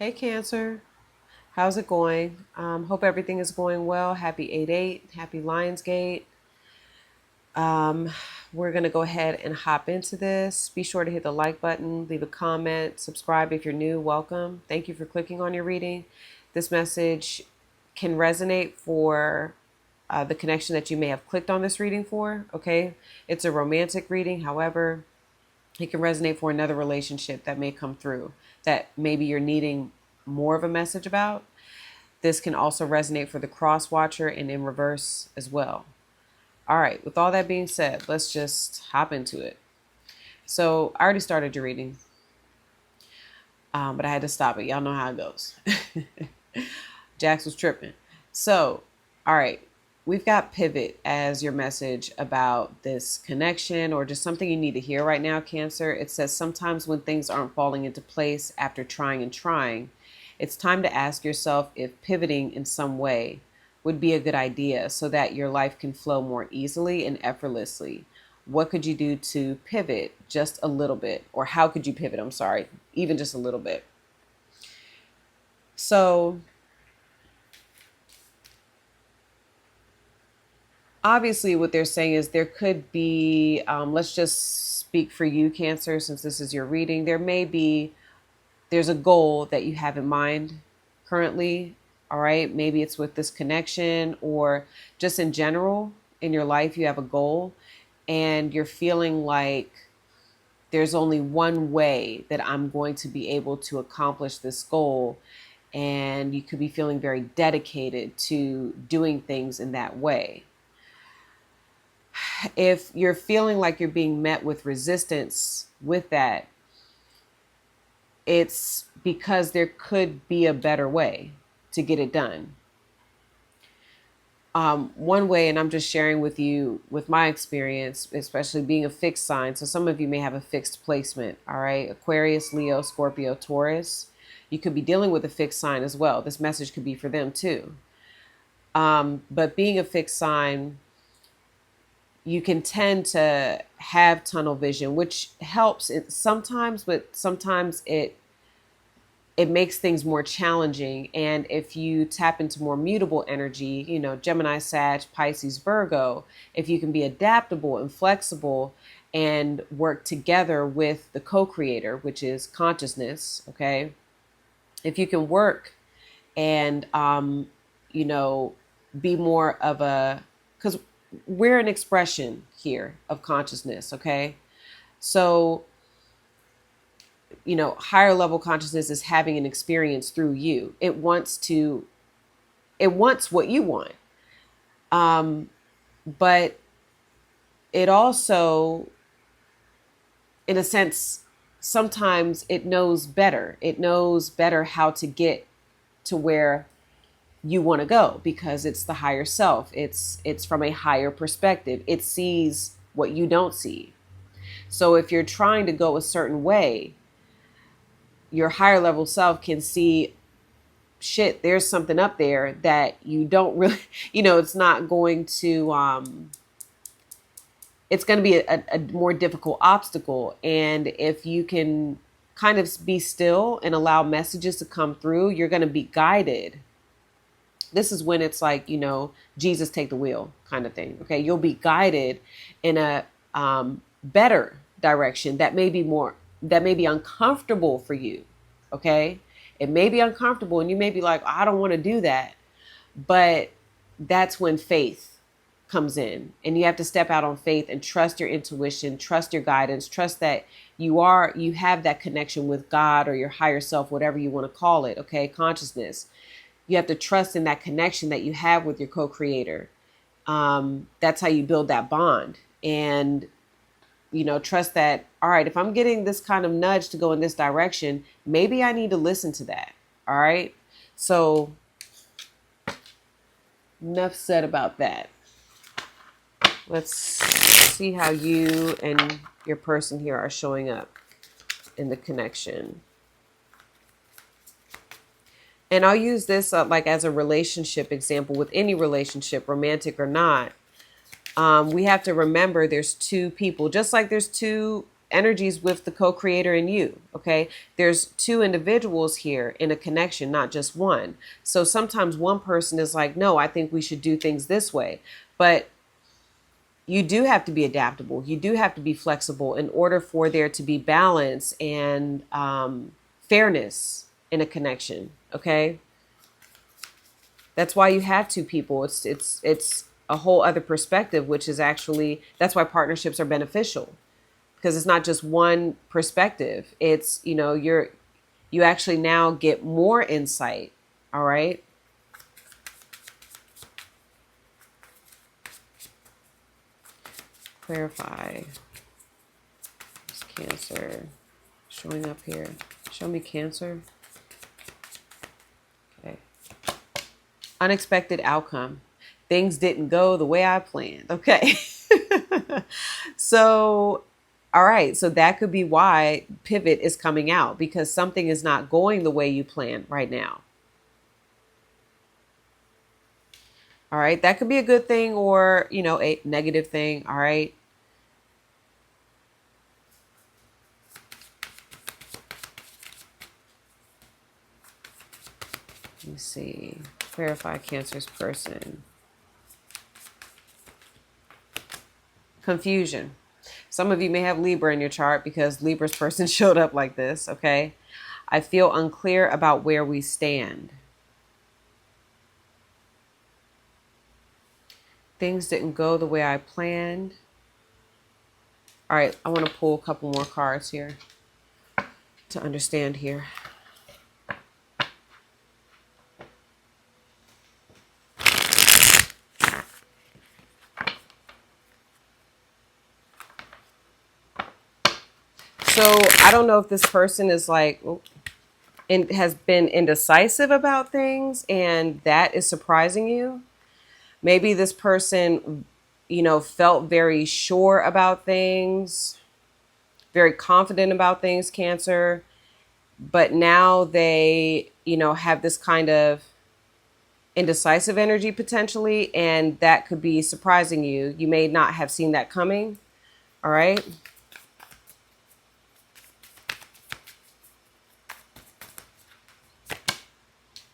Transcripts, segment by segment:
Hey Cancer, how's it going? Hope everything is going well. Happy 8/8, happy Lionsgate. Um, we're gonna go ahead and hop into this. Be sure to hit the like button, leave a comment, subscribe if you're new. Welcome. Thank you for clicking on your reading. This message can resonate for the connection that you may have clicked on this reading for. Okay, it's a romantic reading. However, it can resonate for another relationship that may come through that maybe you're needing more of a message about. This can also resonate for the cross watcher and in reverse as well. All right, with all that being said, let's just hop into it. So I already started your reading, but I had to stop it. Y'all know how it goes. Jax was tripping. So, all right, we've got pivot as your message about this connection or just something you need to hear right now, Cancer. It says sometimes when things aren't falling into place after trying and trying, it's time to ask yourself if pivoting in some way would be a good idea so that your life can flow more easily and effortlessly. What could you do to pivot just a little bit? Or how could you pivot? I'm sorry, even just a little bit. So, obviously what they're saying is there could be let's just speak for you, Cancer, since this is your reading. There's a goal that you have in mind currently. All right, maybe it's with this connection or just in general in your life. You have a goal and you're feeling like there's only one way that I'm going to be able to accomplish this goal, and you could be feeling very dedicated to doing things in that way. If you're feeling like you're being met with resistance with that, it's because there could be a better way to get it done. One way, and I'm just sharing with you with my experience, especially being a fixed sign. So some of you may have a fixed placement. All right, Aquarius, Leo, Scorpio, Taurus. You could be dealing with a fixed sign as well. This message could be for them too. But being a fixed sign, you can tend to have tunnel vision, which helps it sometimes, but sometimes it makes things more challenging. And if you tap into more mutable energy, Gemini, Sag, Pisces, Virgo, if you can be adaptable and flexible and work together with the co-creator, which is consciousness, okay? If you can work and, you know, be more of a, because we're an expression here of consciousness, okay? So, higher level consciousness is having an experience through you. It wants what you want. But it also, in a sense, sometimes it knows better. It knows better how to get to where you want to go because it's the higher self. It's from a higher perspective. It sees what you don't see. So if you're trying to go a certain way, your higher level self can see, shit, there's something up there that you don't really, it's not going to, it's going to be a more difficult obstacle. And if you can kind of be still and allow messages to come through, you're going to be guided. This is when it's like, Jesus take the wheel kind of thing. Okay. You'll be guided in a better direction that may be uncomfortable for you. Okay. It may be uncomfortable and you may be like, I don't want to do that. But that's when faith comes in, and you have to step out on faith and trust your intuition, trust your guidance, trust that you have that connection with God or your higher self, whatever you want to call it. Okay. Consciousness. You have to trust in that connection that you have with your co-creator. That's how you build that bond. And trust that, all right, if I'm getting this kind of nudge to go in this direction, maybe I need to listen to that. All right. So enough said about that. Let's see how you and your person here are showing up in the connection. And I'll use this like as a relationship example with any relationship, romantic or not. We have to remember there's two people, just like there's two energies with the co-creator and you. Okay. There's two individuals here in a connection, not just one. So sometimes one person is like, no, I think we should do things this way. But you do have to be adaptable. You do have to be flexible in order for there to be balance and fairness in a connection. Okay. That's why you have two people. It's a whole other perspective, which is actually, that's why partnerships are beneficial, because it's not just one perspective. It's, you actually now get more insight. All right. Clarify. It's Cancer showing up here. Show me Cancer. Okay. Unexpected outcome. Things didn't go the way I planned. Okay. So, all right. So that could be why pivot is coming out, because something is not going the way you planned right now. All right. That could be a good thing or, a negative thing. All right. Let me see. Clarify Cancer's person. Confusion. Some of you may have Libra in your chart because Libra's person showed up like this. Okay. I feel unclear about where we stand. Things didn't go the way I planned. All right. I want to pull a couple more cards here to understand here. So I don't know if this person is like, has been indecisive about things and that is surprising you. Maybe this person, felt very sure about things, very confident about things, Cancer, but now they, have this kind of indecisive energy potentially, and that could be surprising you. You may not have seen that coming. All right.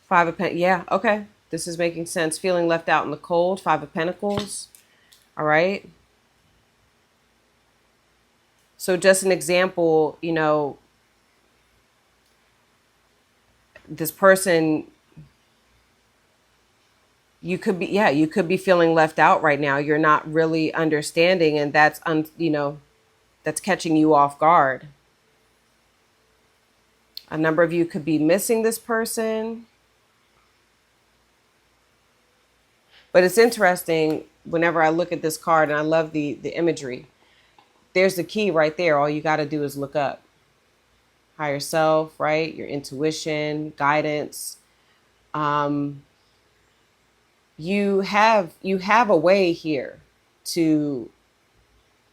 Five of Pentacles. Yeah, okay. This is making sense. Feeling left out in the cold. Five of Pentacles. All right. So just an example, this person, you could be feeling left out right now. You're not really understanding, and that's, that's catching you off guard. A number of you could be missing this person. But it's interesting whenever I look at this card, and I love the imagery. There's the key right there. All you got to do is look up. Higher self, right? Your intuition, guidance. You have a way here to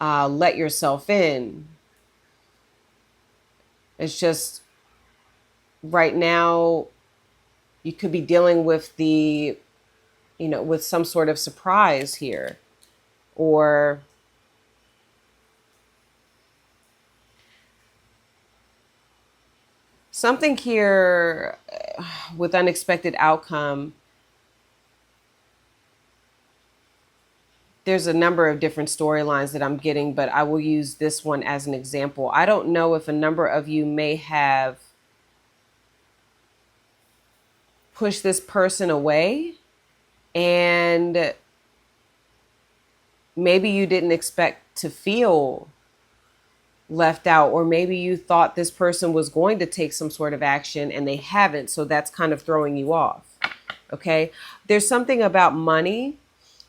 let yourself in. It's just right now you could be dealing with with some sort of surprise here, or something here with unexpected outcome. There's a number of different storylines that I'm getting, but I will use this one as an example. I don't know if a number of you may have pushed this person away, and maybe you didn't expect to feel left out, or maybe you thought this person was going to take some sort of action and they haven't. So that's kind of throwing you off. Okay. There's something about money.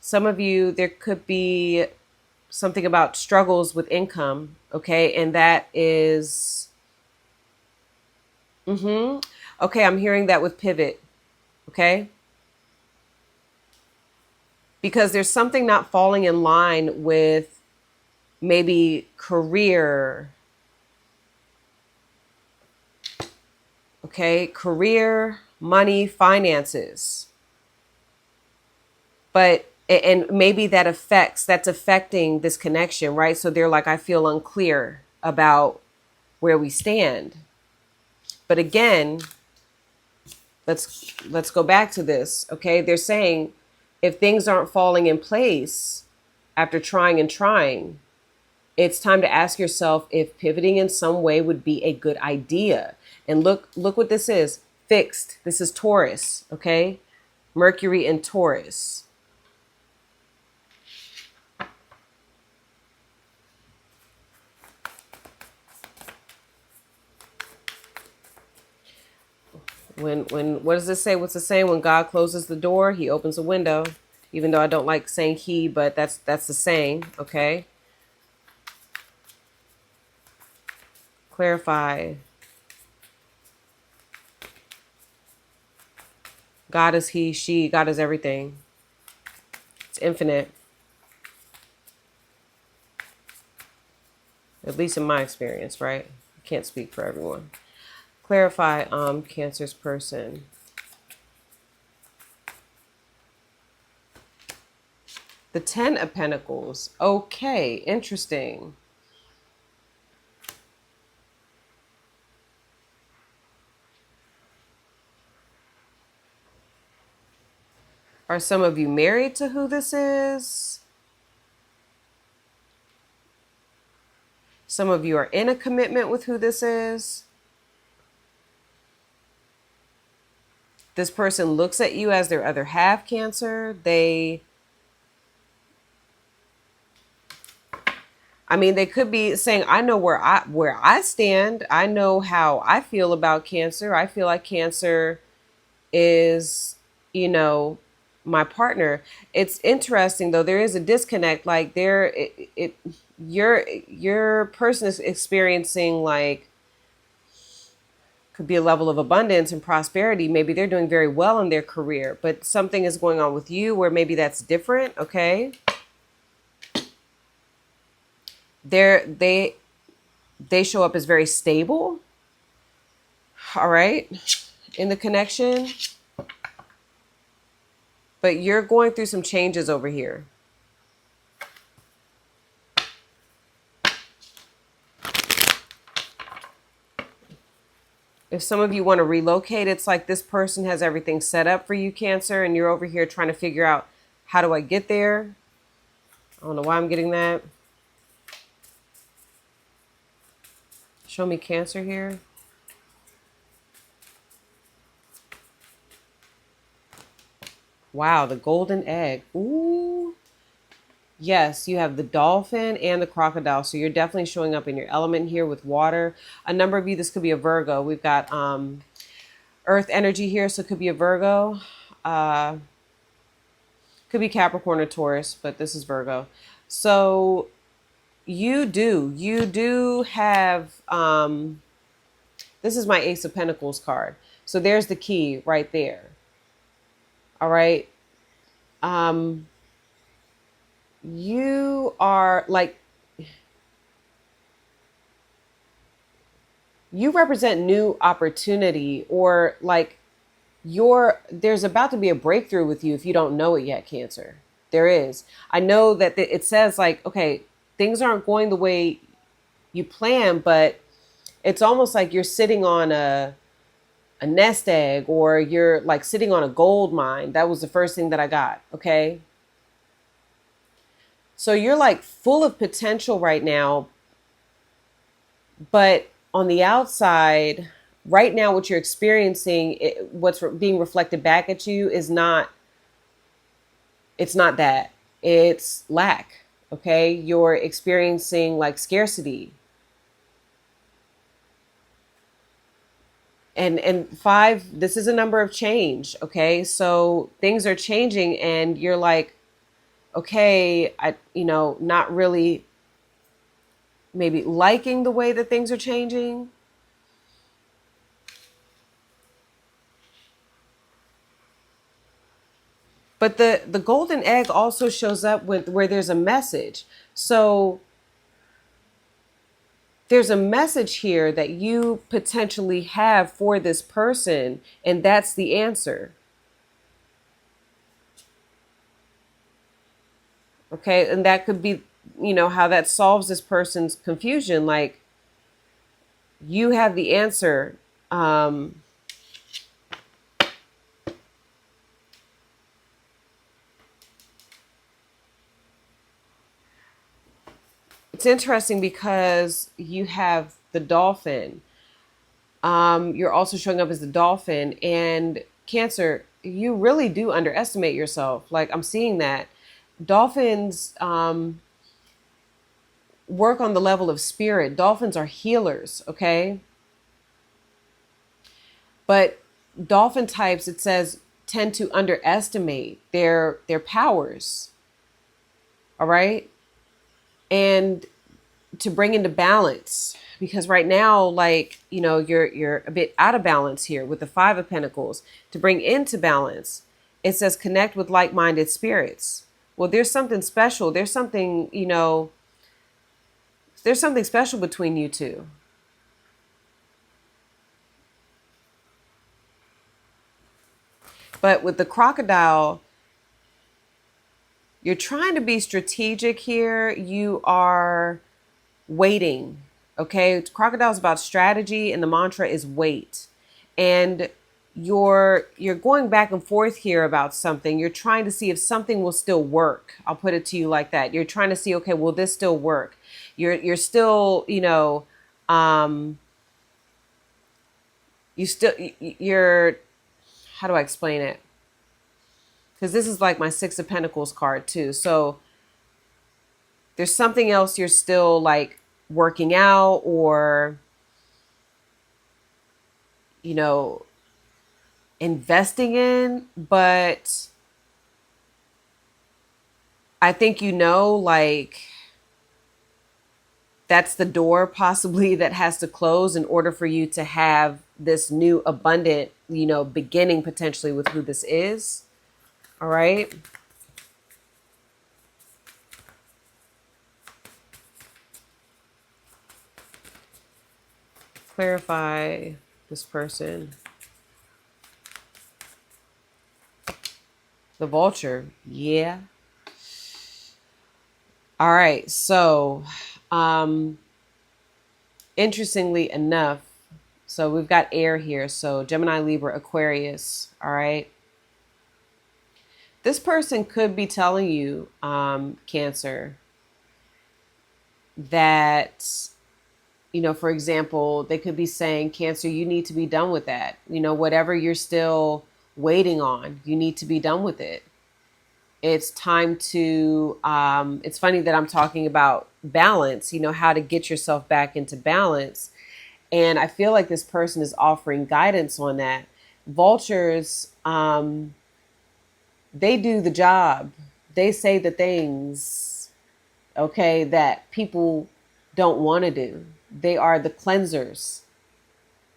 Some of you, there could be something about struggles with income. Okay. And that is, okay. I'm hearing that with pivot. Okay. Because there's something not falling in line with maybe career. Okay, career, money, finances. But, and maybe that's affecting this connection, right? So they're like, I feel unclear. about where we stand. But again, let's go back to this. Okay, they're saying if things aren't falling in place after trying and trying, it's time to ask yourself if pivoting in some way would be a good idea. And look what this is. Fixed. This is Taurus, okay? Mercury in Taurus. When what does it say? What's it saying? When God closes the door, he opens a window. Even though I don't like saying he, but that's the saying, okay? Clarify. God is he, she, God is everything. It's infinite. At least in my experience, right? I can't speak for everyone. Clarify, Cancer's person. The 10 of Pentacles. Okay, interesting. Are some of you married to who this is? Some of you are in a commitment with who this is. This person looks at you as their other half, Cancer. They could be saying, I know where I stand. I know how I feel about Cancer. I feel like Cancer is, my partner. It's interesting though. There is a disconnect. Like your person is experiencing like could be a level of abundance and prosperity. Maybe they're doing very well in their career, but something is going on with you where maybe that's different. Okay. They show up as very stable. All right. In the connection. But you're going through some changes over here. If some of you want to relocate, it's like this person has everything set up for you, Cancer, and you're over here trying to figure out, how do I get there? I don't know why I'm getting that. Show me Cancer here. Wow, the golden egg. Ooh. Yes, you have the dolphin and the crocodile. So you're definitely showing up in your element here with water. A number of you, this could be a Virgo. We've got earth energy here, so it could be a Virgo. Could be Capricorn or Taurus, but this is Virgo. So you do have, this is my Ace of Pentacles card. So there's the key right there. All right. You are like, you represent new opportunity, or like there's about to be a breakthrough with you if you don't know it yet, Cancer. There is. I know that it says like, okay, things aren't going the way you plan, but it's almost like you're sitting on a nest egg, or you're like sitting on a gold mine. That was the first thing that I got. Okay. So you're like full of potential right now, but on the outside, right now, what you're experiencing, what's being reflected back at you is not, it's not that. It's lack. Okay. You're experiencing like scarcity. And 5, this is a number of change. Okay. So things are changing and you're like, okay, not really maybe liking the way that things are changing. But the golden egg also shows up with where there's a message. So there's a message here that you potentially have for this person, and that's the answer. Okay, and that could be, how that solves this person's confusion. Like, You have the answer. Um, it's interesting because you have the dolphin. You're also showing up as the dolphin, and Cancer, you really do underestimate yourself. Like, I'm seeing that. Dolphins work on the level of spirit. Dolphins are healers, okay? But dolphin types, it says, tend to underestimate their powers, all right? And to bring into balance, because right now, like, you know, you're a bit out of balance here with the 5 of Pentacles. To bring into balance, it says connect with like-minded spirits. Well, there's something special. There's something, you know, there's something special between you two. But with the crocodile, you're trying to be strategic here. You are waiting. Okay. Crocodile is about strategy, and the mantra is wait. And you're going back and forth here about something. You're trying to see if something will still work. I'll put it to you like that. You're trying to see, okay, will this still work? You're still, you know, um, you're, how do I explain it? Because this is like my 6 of Pentacles card too. So there's something else you're still like working out, or, you know, investing in, but I think, you know, like, that's the door possibly that has to close in order for you to have this new abundant, you know, beginning potentially with who this is. All right. Clarify this person. The vulture. Yeah. All right. So, um, interestingly enough, so we've got air here. So Gemini, Libra, Aquarius. All right. This person could be telling you, Cancer, that, you know, for example, they could be saying, Cancer, you need to be done with that. You know, whatever you're still waiting on, you need to be done with it. It's time to, it's funny that I'm talking about balance, you know, how to get yourself back into balance. And I feel like this person is offering guidance on that. Vultures, they do the job. They say the things, okay, that people don't want to do. They are the cleansers,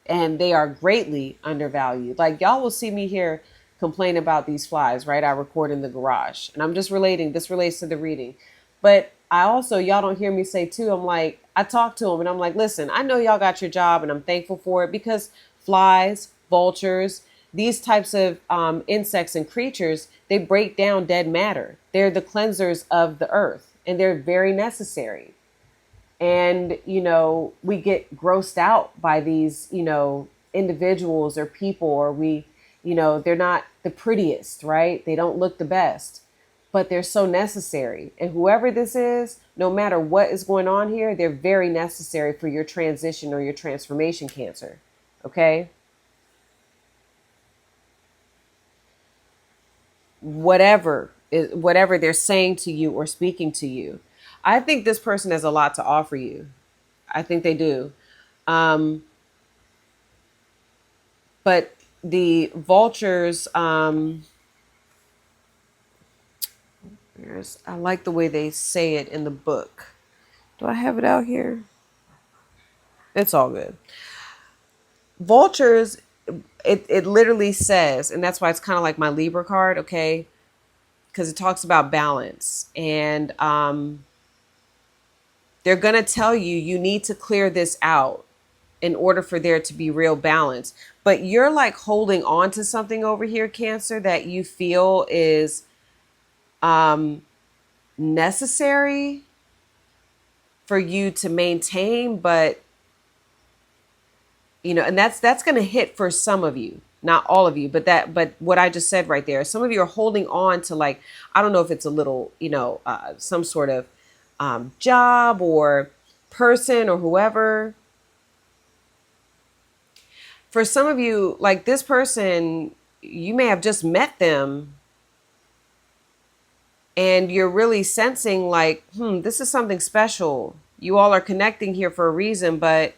and they are greatly undervalued. Like, y'all will see me here complain about these flies, right? I record in the garage, and I'm just relating, this relates to the reading. But I also, y'all don't hear me say too, I'm like, I talk to them and I'm like, listen, I know y'all got your job and I'm thankful for it, because flies, vultures, these types of insects and creatures, they break down dead matter. They're the cleansers of the earth, and they're very necessary. And, you know, we get grossed out by these, you know, individuals or people, or we, you know, they're not the prettiest, right? They don't look the best, but they're so necessary. And whoever this is, no matter what is going on here, they're very necessary for your transition or your transformation, Cancer. Okay. Whatever they're saying to you or speaking to you, I think this person has a lot to offer you. I think they do. Um, but the vultures, I like the way they say it in the book. Do I have it out here? It's all good. Vultures, it literally says, and that's why it's kind of like my Libra card, okay? Because it talks about balance. And they're going to tell you, you need to clear this out in order for there to be real balance. But you're like holding on to something over here, Cancer, that you feel is necessary for you to maintain, but and that's going to hit for some of you, not all of you, but what I just said right there, some of you are holding on to, like, I don't know if it's a little, some sort of job or person or whoever. For some of you, like, this person, you may have just met them and you're really sensing like, this is something special. You all are connecting here for a reason, but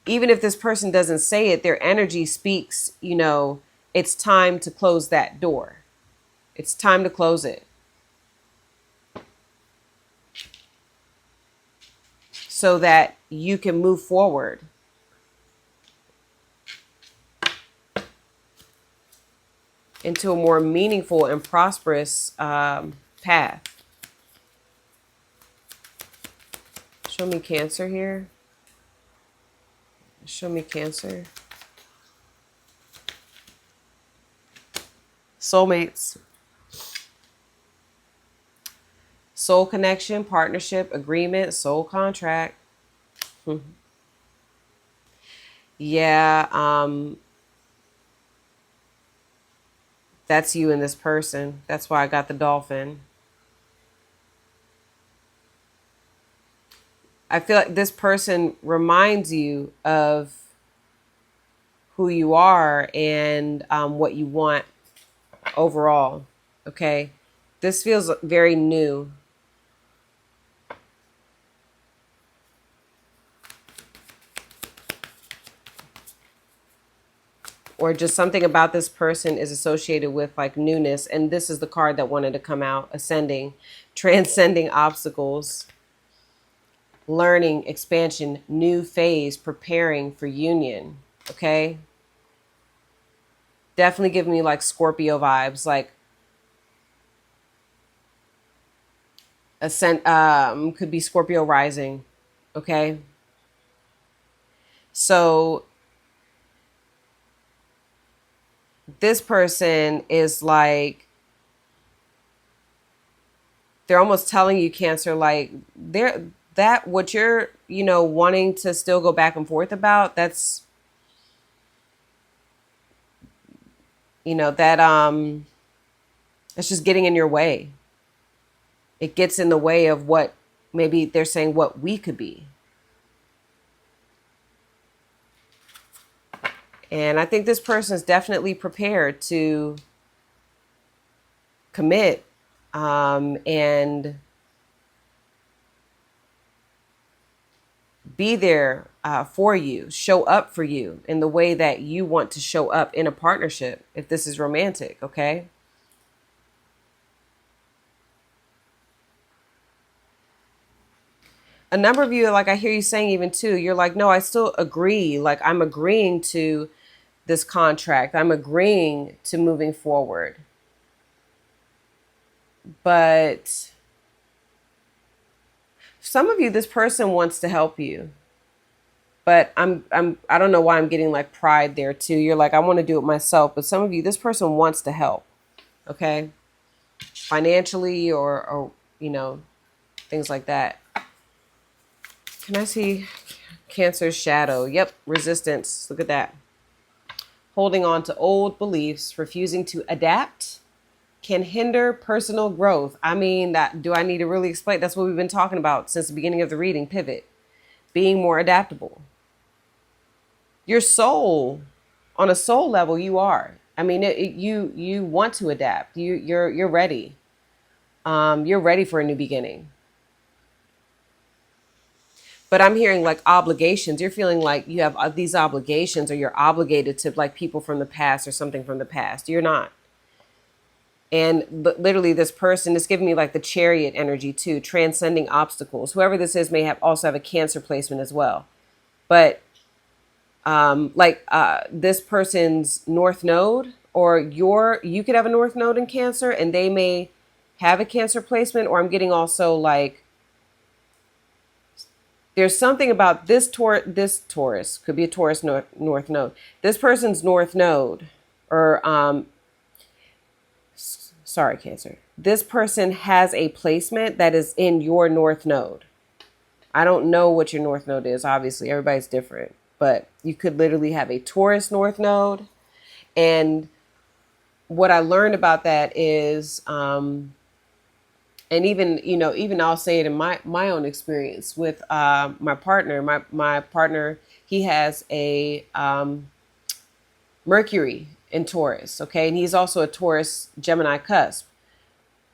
even if this person doesn't say it, their energy speaks, it's time to close that door. It's time to close it, so that you can move forward. Into a more meaningful and prosperous path. Show me Cancer here. Show me Cancer. Soulmates. Soul connection, partnership, agreement, soul contract. Yeah, that's you and this person. That's why I got the dolphin. I feel like this person reminds you of who you are and what you want overall. Okay. This feels very new. Or just something about this person is associated with like newness. And this is the card that wanted to come out. Ascending, transcending obstacles, learning, expansion, new phase, preparing for union. Okay. Definitely give me like Scorpio vibes, like ascent, could be Scorpio rising. Okay. So this person is like, they're almost telling you, Cancer, like that what you're, wanting to still go back and forth about, that's, it's just getting in your way. It gets in the way of what maybe they're saying what we could be. And I think this person is definitely prepared to commit and be there for you, show up for you in the way that you want to show up in a partnership, if this is romantic, okay? A number of you, like I hear you saying even too, you're like, no, I still agree. Like, I'm agreeing to this contract. I'm agreeing to moving forward. But some of you, this person wants to help you. But I don't know why I'm getting like pride there too. You're like, I want to do it myself. But some of you, this person wants to help. Okay. Financially or things like that. Can I see Cancer's shadow? Yep. Resistance. Look at that. Holding on to old beliefs, refusing to adapt, can hinder personal growth. I mean, do I need to really explain? That's what we've been talking about since the beginning of the reading. Pivot. Being more adaptable. Your soul, on a soul level, you are. I mean, you want to adapt. You're ready. You're ready for a new beginning. But I'm hearing like obligations. You're feeling like you have these obligations, or you're obligated to like people from the past or something from the past. You're not. And literally this person is giving me like the Chariot energy too, transcending obstacles. Whoever this is may also have a Cancer placement as well. But this person's North Node, or you could have a North Node in Cancer and they may have a Cancer placement. Or I'm getting also like, there's something about this Taurus, could be a Taurus North Node. This person's North Node, or sorry, Cancer. This person has a placement that is in your North Node. I don't know what your North Node is. Obviously, everybody's different. But you could literally have a Taurus North Node. And what I learned about that is, and even, even I'll say it in my own experience with my partner. My partner, he has a Mercury in Taurus, okay? And he's also a Taurus Gemini cusp.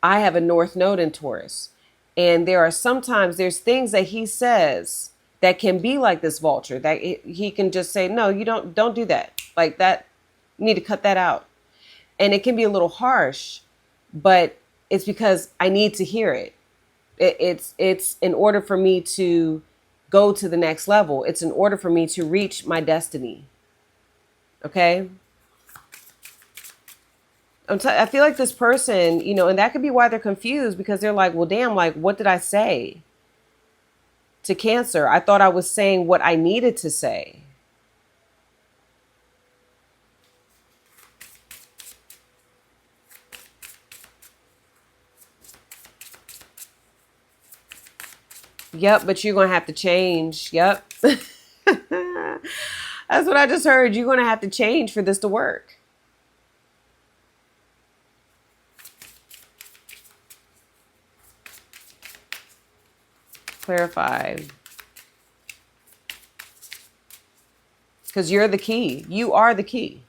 I have a North Node in Taurus. And there are sometimes there's things that he says that can be like this vulture, that he can just say, no, you don't do that. Like that, you need to cut that out. And it can be a little harsh, but it's because I need to hear it. It's in order for me to go to the next level. It's in order for me to reach my destiny. Okay? I feel like this person, and that could be why they're confused, because they're like, well, damn, like, what did I say to Cancer? I thought I was saying what I needed to say. Yep, but you're going to have to change. Yep. That's what I just heard. You're going to have to change for this to work. Clarify. Because you're the key. You are the key.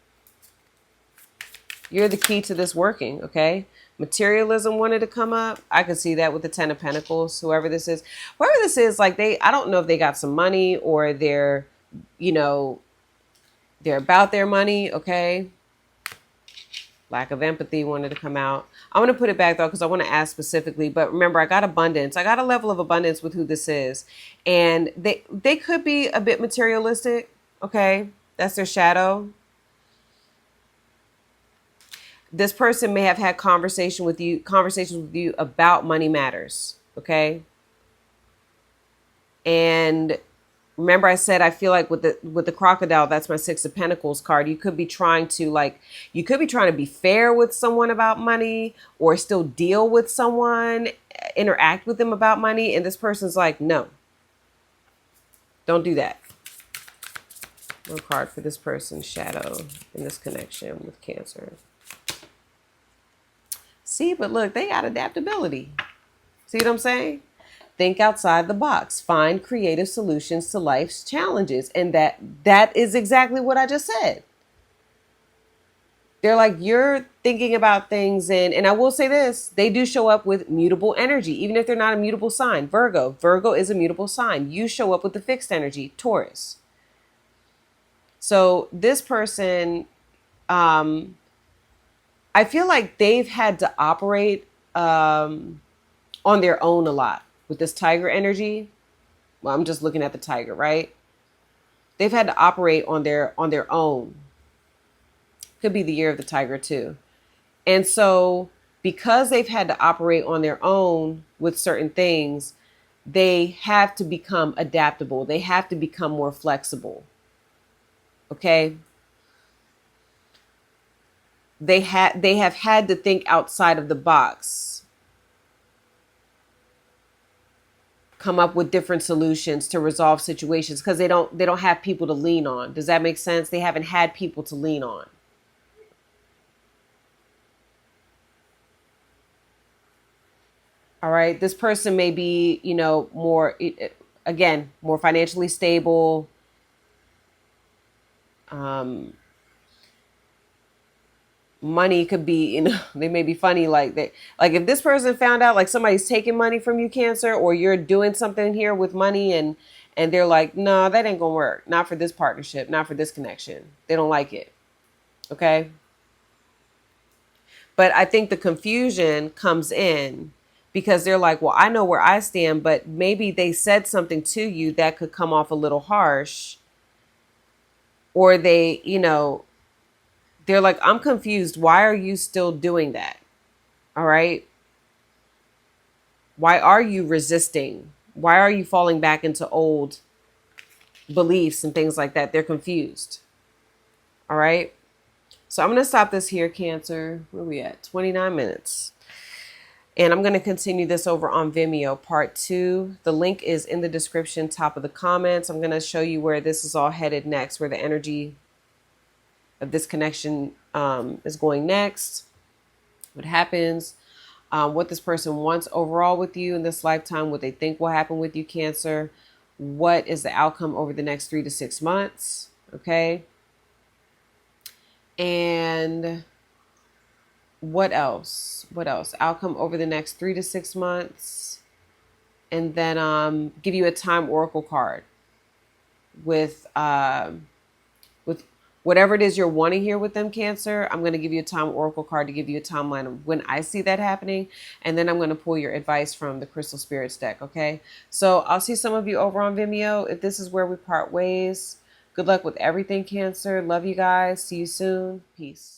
You're the key to this working, okay? Materialism wanted to come up. I could see that with the Ten of Pentacles, whoever this is. Whoever this is, like I don't know if they got some money or they're about their money, okay? Lack of empathy wanted to come out. I'm going to put it back, though, because I want to ask specifically. But remember, I got abundance. I got a level of abundance with who this is. And they could be a bit materialistic, okay? That's their shadow. This person may have had conversations with you about money matters, okay? And remember I said I feel like with the crocodile, that's my Six of Pentacles card. You could be trying to be fair with someone about money, or still deal with someone, interact with them about money, and this person's like, no, don't do that. One card for this person's shadow in this connection with Cancer. See, but look, they got adaptability. See what I'm saying? Think outside the box. Find creative solutions to life's challenges. And that is exactly what I just said. They're like, you're thinking about things, and I will say this, they do show up with mutable energy, even if they're not a mutable sign. Virgo is a mutable sign. You show up with the fixed energy, Taurus. So this person, I feel like they've had to operate on their own a lot with this tiger energy. Well, I'm just looking at the tiger, right? They've had to operate on their own. Could be the year of the tiger too. And so because they've had to operate on their own with certain things, they have to become adaptable. They have to become more flexible. Okay? They have had to think outside of the box, come up with different solutions to resolve situations, because they don't have people to lean on. Does that make sense? They haven't had people to lean on. All right, this person may be, more financially stable. Money could be, they may be funny, like if this person found out like somebody's taking money from you, Cancer, or you're doing something here with money, and they're like, no, that ain't gonna work, not for this partnership, not for this connection. They don't like it. Okay. But I think the confusion comes in because they're like, well, I know where I stand, but maybe they said something to you that could come off a little harsh, or they're like, I'm confused. Why are you still doing that? All right. Why are you resisting? Why are you falling back into old beliefs and things like that? They're confused. All right. So I'm going to stop this here, Cancer. Where are we at? 29 minutes. And I'm going to continue this over on Vimeo, part 2. The link is in the description, top of the comments. I'm going to show you where this is all headed next, where the energy of this connection is going next, what happens, what this person wants overall with you in this lifetime, what they think will happen with you, Cancer, what is the outcome over the next 3 to 6 months, okay? And what else? What else? Outcome over the next 3 to 6 months. And then give you a time oracle card with whatever it is you're wanting here with them, Cancer. I'm going to give you a time oracle card to give you a timeline of when I see that happening. And then I'm going to pull your advice from the Crystal Spirits deck, okay? So I'll see some of you over on Vimeo. If this is where we part ways, good luck with everything, Cancer. Love you guys. See you soon. Peace.